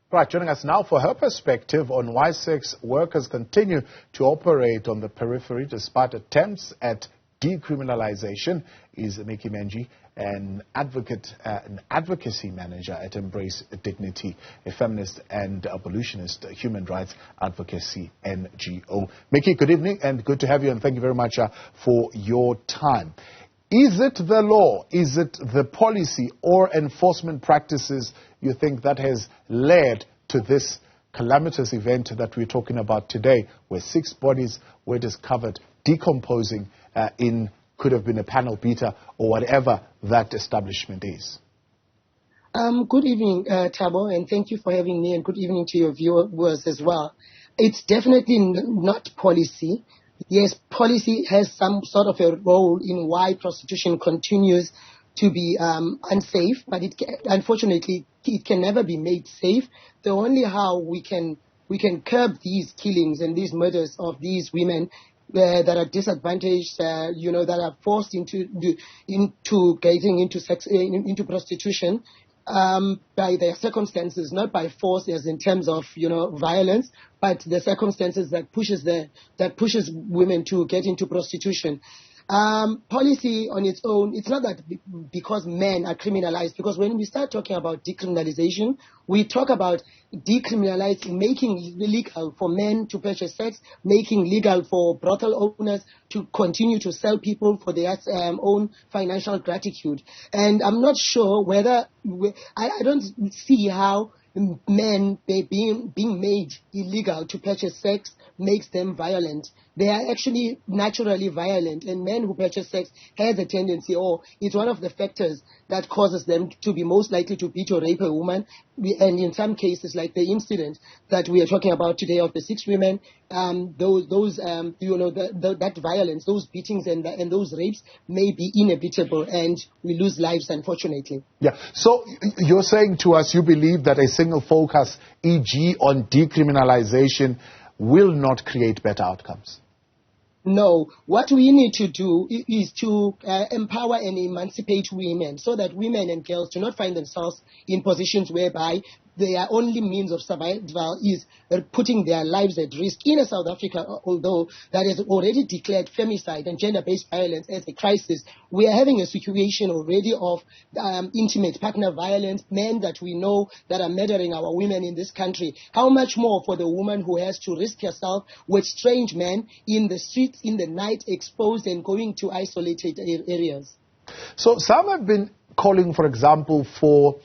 Right, joining us now for her perspective on why sex workers continue to operate on the periphery despite attempts at decriminalisation is Meji, an advocacy manager at Embrace Dignity, a feminist and abolitionist human rights advocacy NGO. Meji, good evening and good to have you, and thank you very much for your time. Is it the law, is it the policy or enforcement practices you think that has led to this calamitous event that we're talking about today, where 6 bodies were discovered decomposing could have been a panel beater or whatever that establishment is? Good evening, Thabo, and thank you for having me, and good evening to your viewers as well. It's definitely not policy. Yes, policy has some sort of a role in why prostitution continues to be unsafe, but unfortunately it can never be made safe. The only how we can curb these killings and these murders of these women that are disadvantaged, that are forced into getting into prostitution by their circumstances, not by force as in terms of violence, but the circumstances that pushes women to get into prostitution. Policy on its own, it's not that because men are criminalized, because when we start talking about decriminalisation, we talk about decriminalizing, making illegal for men to purchase sex, making legal for brothel owners to continue to sell people for their own financial gratitude. And I'm not sure whether, I don't see how men being made illegal to purchase sex makes them violent. They are actually naturally violent, and men who purchase sex has a tendency, or it's one of the factors that causes them to be most likely to beat or rape a woman. And in some cases, like the incident that we are talking about today of the 6 women, that violence, those beatings and those rapes may be inevitable, and we lose lives, unfortunately. Yeah. So you're saying to us you believe that a single focus, e.g. on decriminalisation, will not create better outcomes? No, what we need to do is to empower and emancipate women so that women and girls do not find themselves in positions whereby their only means of survival is putting their lives at risk. In South Africa, although that has already declared femicide and gender-based violence as a crisis, we are having a situation already of intimate partner violence, men that we know that are murdering our women in this country. How much more for the woman who has to risk herself with strange men in the streets in the night, exposed and going to isolated areas? So some have been calling, for example, for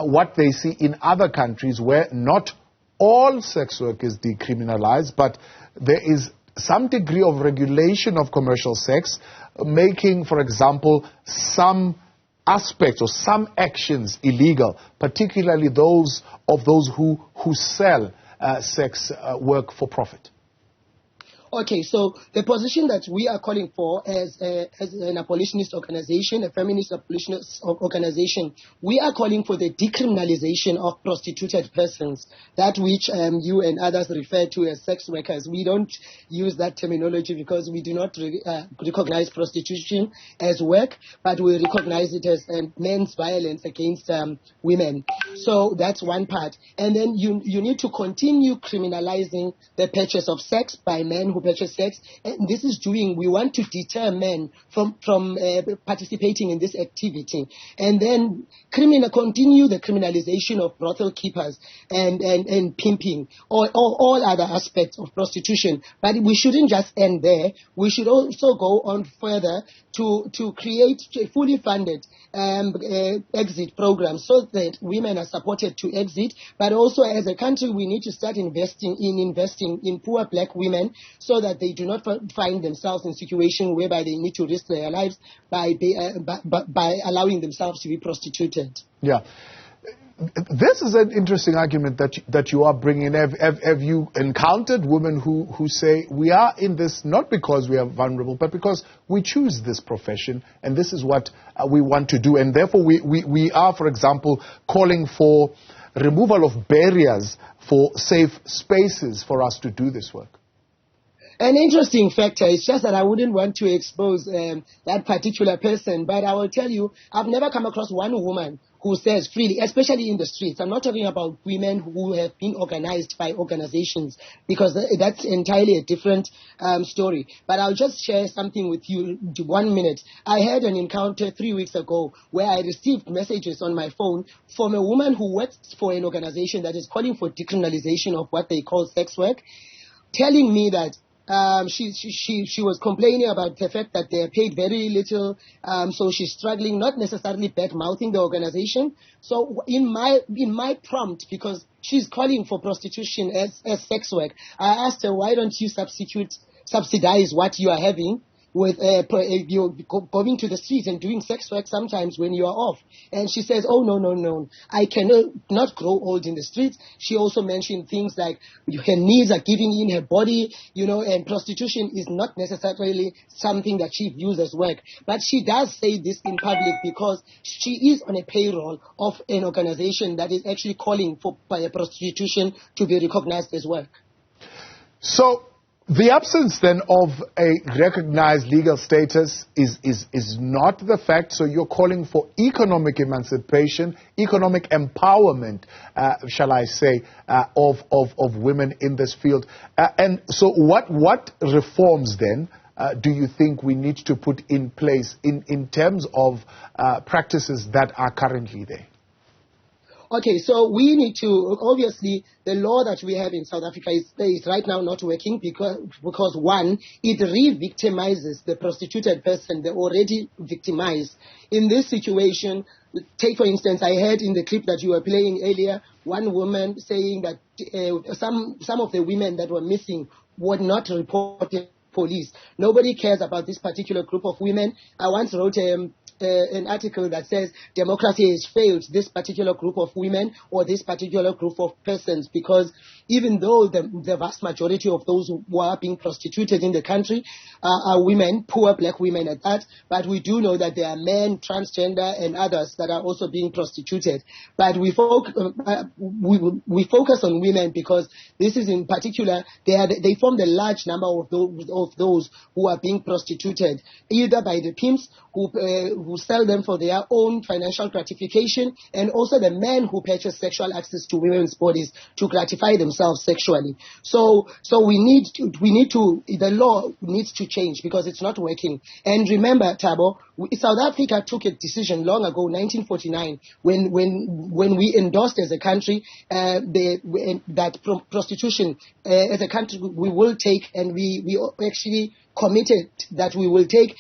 what they see in other countries where not all sex work is decriminalized, but there is some degree of regulation of commercial sex, making, for example, some aspects or some actions illegal, particularly those who sell sex work for profit. Okay, so the position that we are calling for as an abolitionist organization, a feminist abolitionist organization, we are calling for the decriminalisation of prostituted persons, that which you and others refer to as sex workers. We don't use that terminology because we do not recognize prostitution as work, but we recognize it as men's violence against women. So that's one part. And then you need to continue criminalizing the purchase of sex by men who purchase sex, and this is we want to deter men from participating in this activity, and then continue the criminalization of brothel keepers and pimping, or all other aspects of prostitution. But we shouldn't just end there. We should also go on further to create a fully funded exit program so that women are supported to exit. But also, as a country, we need to start investing in poor black women so that they do not find themselves in a situation whereby they need to risk their lives by allowing themselves to be prostituted. Yeah. This is an interesting argument that you are bringing. Have you encountered women who say we are in this not because we are vulnerable, but because we choose this profession and this is what we want to do, and therefore we are, for example, calling for removal of barriers for safe spaces for us to do this work? An interesting factor, it's just that I wouldn't want to expose that particular person, but I will tell you, I've never come across one woman who says freely, especially in the streets. I'm not talking about women who have been organized by organizations, because that's entirely a different story. But I'll just share something with you. 1 minute. I had an encounter 3 weeks ago where I received messages on my phone from a woman who works for an organization that is calling for decriminalisation of what they call sex work, telling me that she was complaining about the fact that they are paid very little, so she's struggling, not necessarily bad-mouthing the organization. So in my prompt, because she's calling for prostitution as sex work, I asked her, why don't you subsidize what you are having with you going to the streets and doing sex work sometimes when you are off? And she says, oh, no, I cannot not grow old in the streets. She also mentioned things like her needs are giving in her body, and prostitution is not necessarily something that she views as work. But she does say this in public because she is on a payroll of an organization that is actually calling for prostitution to be recognized as work. So the absence then of a recognized legal status is not the fact. So you're calling for economic emancipation, economic empowerment, shall I say, of women in this field. And so what reforms then do you think we need to put in place in terms of practices that are currently there? Okay, so we need to, obviously, the law that we have in South Africa is right now not working because one, it re-victimizes the prostituted person, the already victimized. In this situation, take for instance, I heard in the clip that you were playing earlier, one woman saying that some of the women that were missing were not reported police. Nobody cares about this particular group of women. I once wrote an article that says democracy has failed this particular group of women or this particular group of persons, because even though the vast majority of those who are being prostituted in the country are women, poor black women at that, but we do know that there are men, transgender and others that are also being prostituted. But we focus on women because this is in particular, they form the large number of those who are being prostituted, either by the pimps who sell them for their own financial gratification, and also the men who purchase sexual access to women's bodies to gratify themselves sexually. So the law needs to change because it's not working. And remember, Thabo, South Africa took a decision long ago, 1949, when we endorsed as a country that prostitution as a country we will take, and we actually committed that we will take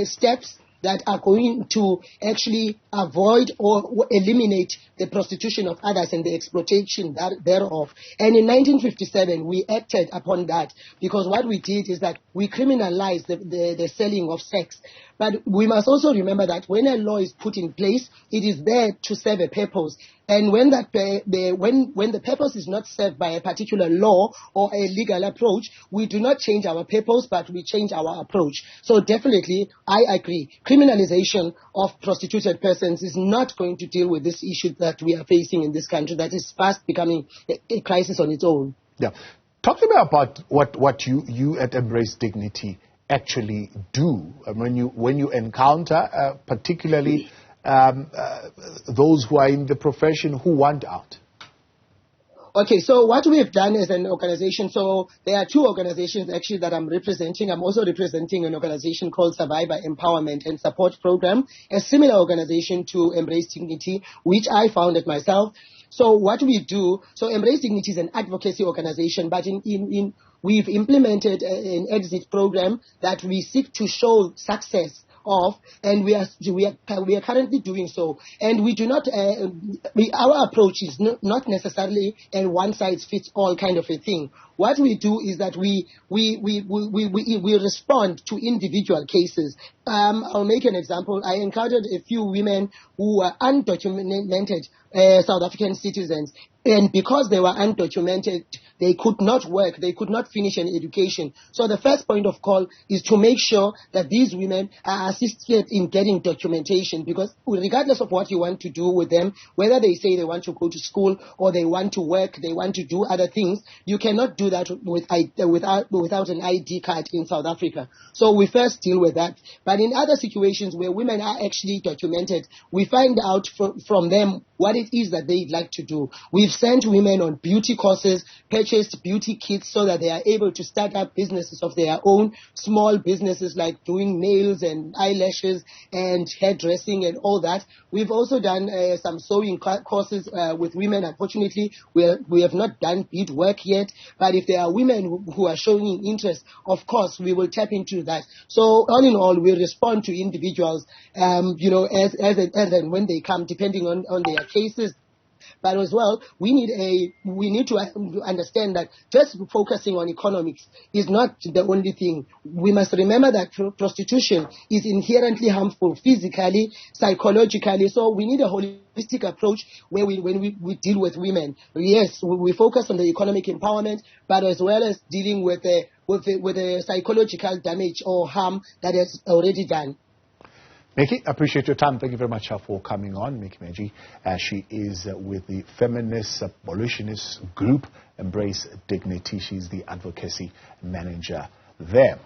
steps that are going to actually avoid or eliminate the prostitution of others and the exploitation thereof. And in 1957, we acted upon that because what we did is that we criminalized the selling of sex. But we must also remember that when a law is put in place, it is there to serve a purpose. And when the purpose is not served by a particular law or a legal approach, we do not change our purpose, but we change our approach. So definitely, I agree. Criminalization of prostituted persons is not going to deal with this issue that we are facing in this country that is fast becoming a crisis on its own. Yeah. Talk to me about what you at Embrace Dignity actually do when you encounter particularly those who are in the profession who want out. Okay, so what we have done as an organization, so there are two organizations actually that I'm representing. I'm also representing an organization called Survivor Empowerment and Support Program, a similar organization to Embrace Dignity, which I founded myself. So what we do, so Embrace Dignity is an advocacy organization, but we've implemented an exit program that we seek to show success of, and we are currently doing so. And we do not our approach is not necessarily a one size fits all kind of a thing. What we do is that we respond to individual cases. I'll make an example. I encountered a few women who were undocumented South African citizens. And because they were undocumented, they could not work, they could not finish an education. So the first point of call is to make sure that these women are assisted in getting documentation, because regardless of what you want to do with them, whether they say they want to go to school or they want to work, they want to do other things, you cannot do that without an ID card in South Africa. So we first deal with that. But in other situations where women are actually documented, we find out from them what it is that they'd like to do. We've sent women on beauty courses, purchased beauty kits so that they are able to start up businesses of their own, small businesses like doing nails and eyelashes and hairdressing and all that. We've also done some sewing courses with women. Unfortunately, we have not done beadwork yet, but if there are women who are showing interest, of course, we will tap into that. So all in all, we respond to individuals, as and when they come, depending on their cases. But as well, we need to understand that just focusing on economics is not the only thing. We must remember that prostitution is inherently harmful physically, psychologically. So we need a holistic approach when we deal with women. Yes, we focus on the economic empowerment, but as well as dealing with the psychological damage or harm that is already done. Meji, appreciate your time. Thank you very much for coming on. Meji, she is with the feminist abolitionist group, Embrace Dignity. She's the advocacy manager there.